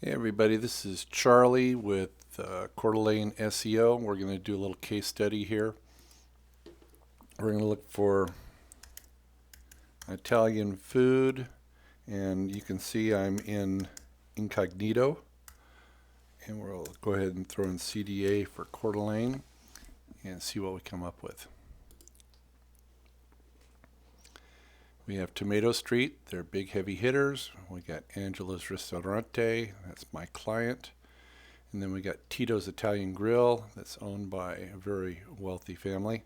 Hey everybody, this is Charlie with Coeur SEO. We're going to do a little case study here. We're going to look for Italian food, and you can see I'm in incognito. And we'll go ahead and throw in CDA for Coeur d'Alene and see what we come up with. We have Tomato Street, they're big heavy hitters. We got Angelo's Ristorante, that's my client. And then we got Tito's Italian Grill, that's owned by a very wealthy family.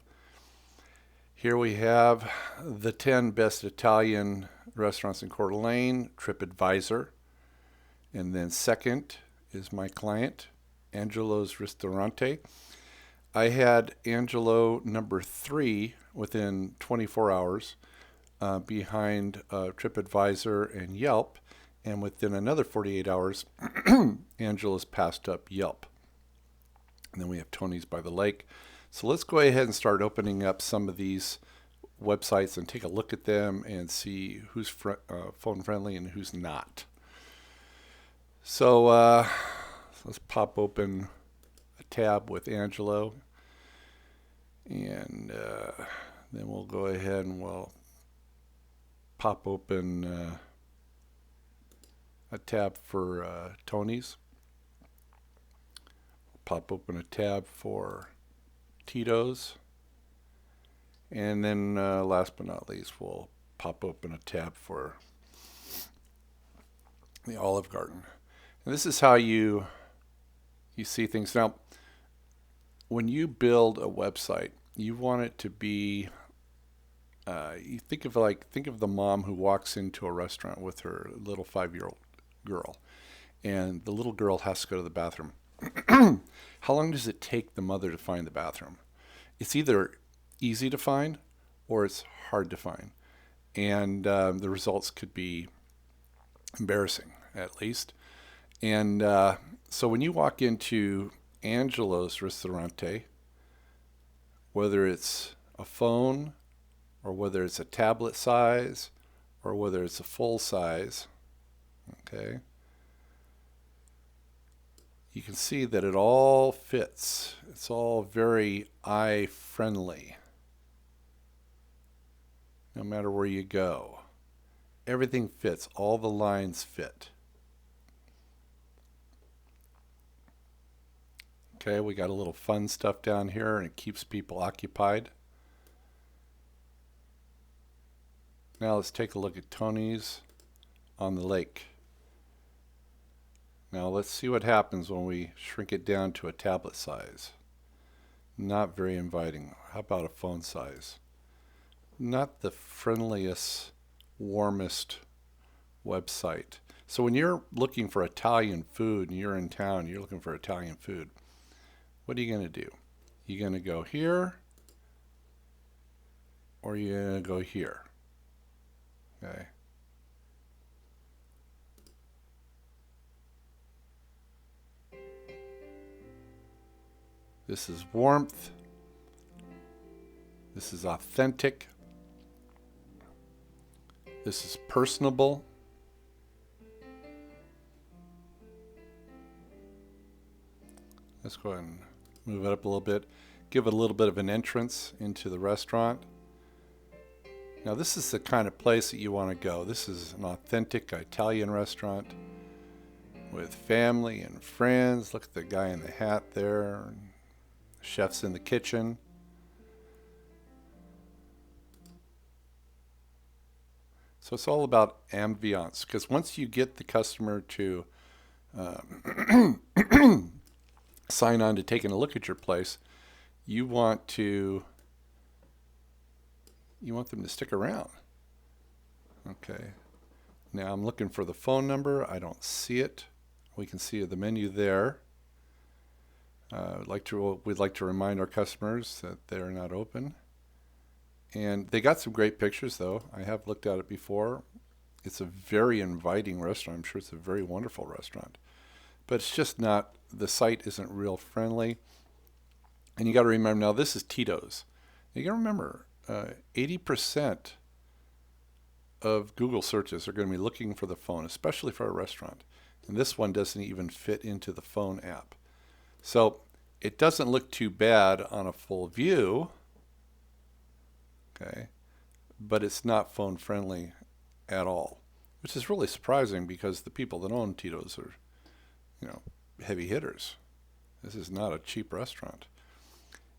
Here we have the 10 best Italian restaurants in Coeur d'Alene, TripAdvisor. And then second is my client, Angelo's Ristorante. I had Angelo number 3 within 24 hours. Behind TripAdvisor and Yelp, and within another 48 hours, Angela's passed up Yelp. And then we have Tony's by the Lake. So let's go ahead and start opening up some of these websites and take a look at them and see who's phone friendly and who's not. So let's pop open a tab with Angelo, and then we'll go ahead and we'll pop open a tab for Tony's. Pop open a tab for Tito's. And then last but not least, we'll pop open a tab for the Olive Garden. And this is how you see things. Now, when you build a website, you want it to be you think of the mom who walks into a restaurant with her little 5-year-old girl, and the little girl has to go to the bathroom. How long does it take the mother to find the bathroom? It's either easy to find or it's hard to find, and the results could be embarrassing, at least. And so when you walk into Angelo's Ristorante, whether it's a phone or whether it's a tablet size, or whether it's a full size, okay, you can see that it all fits. It's all very eye-friendly, no matter where you go. Everything fits. All the lines fit. Okay, we got a little fun stuff down here, and it keeps people occupied. Now let's take a look at Tony's on the lake. Now let's see what happens when we shrink it down to a tablet size. Not very inviting. How about a phone size? Not the friendliest, warmest website. So when you're looking for Italian food and you're in town, you're looking for Italian food, what are you going to do? You're going to go here, or you're going to go here. Okay. This is warmth. This is authentic. This is personable. Let's go ahead and move it up a little bit. Give it a little bit of an entrance into the restaurant. Now this is the kind of place that you want to go. This is an authentic Italian restaurant with family and friends. Look at the guy in the hat there. Chef's in the kitchen. So it's all about ambiance, because once you get the customer to sign on to taking a look at your place, you want them to stick around. Okay. Now I'm looking for the phone number. I don't see it. We can see the menu there. We'd like to remind our customers that they're not open. And they got some great pictures, though. I have looked at it before. It's a very inviting restaurant. I'm sure it's a very wonderful restaurant. But it's just not, the site isn't real friendly. And you got to remember, now this is Tito's. You got to remember, 80% of Google searches are going to be looking for the phone, especially for a restaurant. And this one doesn't even fit into the phone app. So it doesn't look too bad on a full view, okay, but it's not phone friendly at all, which is really surprising because the people that own Tito's are, heavy hitters. This is not a cheap restaurant.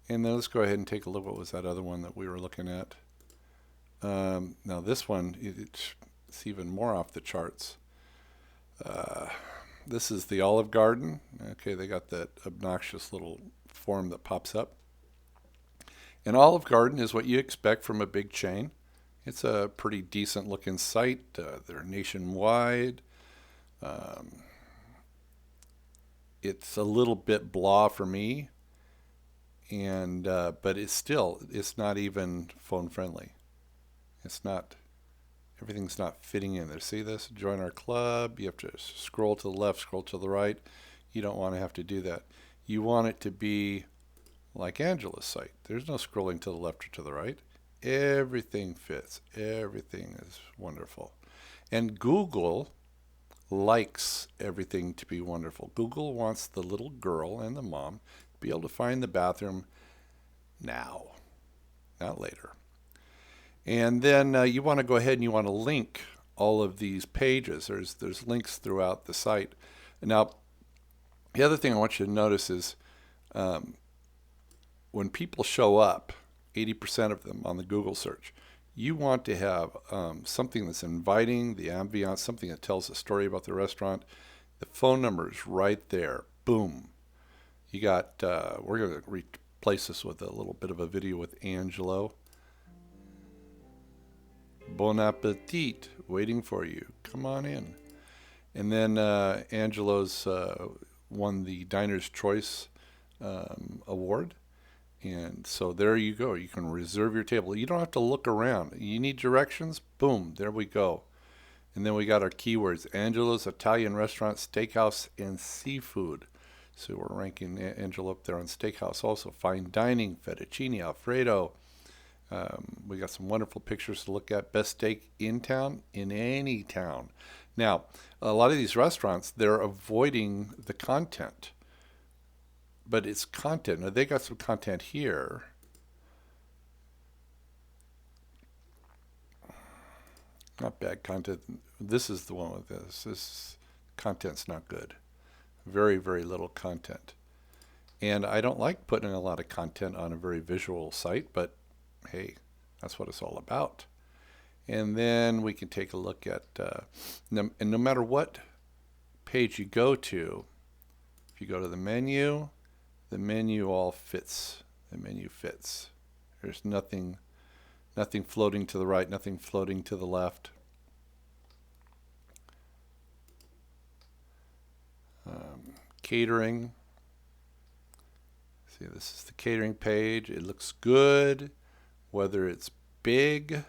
And then let's go ahead and take a look. What was that other one that we were looking at? Now this one, it's even more off the charts. This is the Olive Garden. Okay, they got that obnoxious little form that pops up. And Olive Garden is what you expect from a big chain. It's a pretty decent looking site. They're nationwide. It's a little bit blah for me, and but it's not even phone friendly. It's not. Everything's not fitting in there. See this? Join our club. You have to scroll to the left, scroll to the right. You don't want to have to do that. You want it to be like Angelo's site. There's no scrolling to the left or to the right. Everything fits. Everything is wonderful. And Google likes everything to be wonderful. Google wants the little girl and the mom to be able to find the bathroom now, not later. And then you want to go ahead and you want to link all of these pages. There's links throughout the site. Now, the other thing I want you to notice is when people show up, 80% of them on the Google search, you want to have something that's inviting, the ambiance, something that tells a story about the restaurant. The phone number is right there. Boom. You got, we're going to replace this with a little bit of a video with Angelo. Bon appetit, waiting for you. Come on in. And then Angelo's won the Diner's Choice Award. And so there you go. You can reserve your table. You don't have to look around. You need directions? Boom, there we go. And then we got our keywords: Angelo's Italian Restaurant, Steakhouse, and Seafood. So we're ranking Angelo up there on Steakhouse. Also, fine dining, fettuccine, Alfredo. We got some wonderful pictures to look at. Best steak in town, in any town. Now, a lot of these restaurants, they're avoiding the content. But it's content. Now, they got some content here. Not bad content. This is the one with this. This content's not good. Very, very little content. And I don't like putting a lot of content on a very visual site, but hey, that's what it's all about. And then we can take a look at, and no matter what page you go to, if you go to the menu all fits. The menu fits. There's nothing floating to the right, nothing floating to the left. Catering. See, this is the catering page. It looks good, whether it's big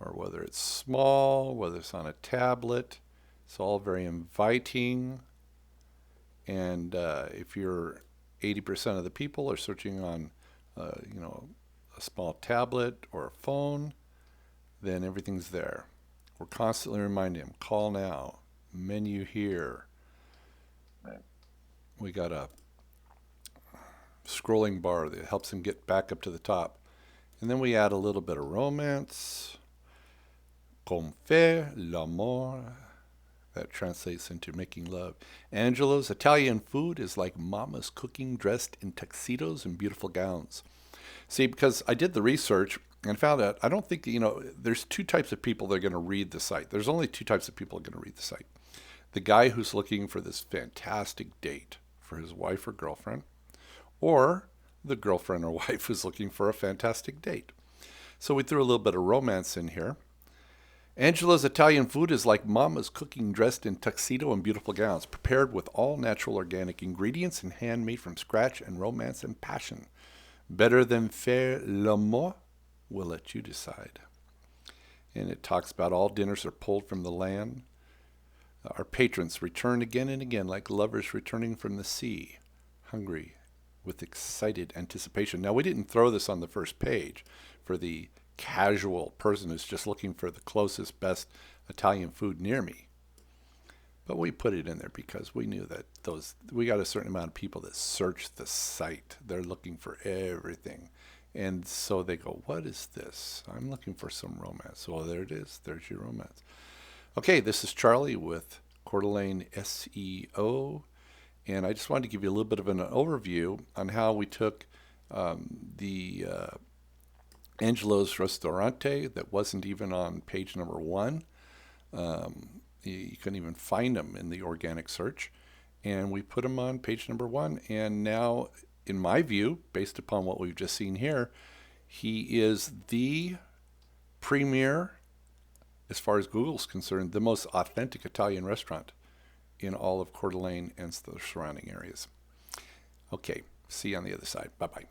or whether it's small, whether it's on a tablet. It's all very inviting. And if you're 80% of the people are searching on, a small tablet or a phone, then everything's there. We're constantly reminding them, call now, menu here. We got a scrolling bar that helps them get back up to the top. And then we add a little bit of romance. Comme faire l'amour. That translates into making love. Angelo's Italian food is like mama's cooking dressed in tuxedos and beautiful gowns. See, because I did the research and found out, I don't think, there's two types of people that are going to read the site. There's only two types of people that are going to read the site. The guy who's looking for this fantastic date for his wife or girlfriend, or the girlfriend or wife who's looking for a fantastic date. So we threw a little bit of romance in here. Angelo's Italian food is like mama's cooking dressed in tuxedo and beautiful gowns, prepared with all natural organic ingredients and handmade from scratch, and romance and passion. Better than faire l'amour? We'll let you decide. And it talks about all dinners are pulled from the land. Our patrons return again and again like lovers returning from the sea, hungry with excited anticipation. Now, we didn't throw this on the first page for the casual person who's just looking for the closest, best Italian food near me. But we put it in there because we knew that we got a certain amount of people that search the site. They're looking for everything. And so they go, what is this? I'm looking for some romance. Well, there it is. There's your romance. Okay, this is Charlie with Coeur d'Alene SEO. And I just wanted to give you a little bit of an overview on how we took the Angelo's Ristorante that wasn't even on page number 1. You couldn't even find them in the organic search. And we put them on page number 1. And now, in my view, based upon what we've just seen here, he is the premier, as far as Google's concerned, the most authentic Italian restaurant in all of Coeur d'Alene and the surrounding areas. Okay, see you on the other side. Bye-bye.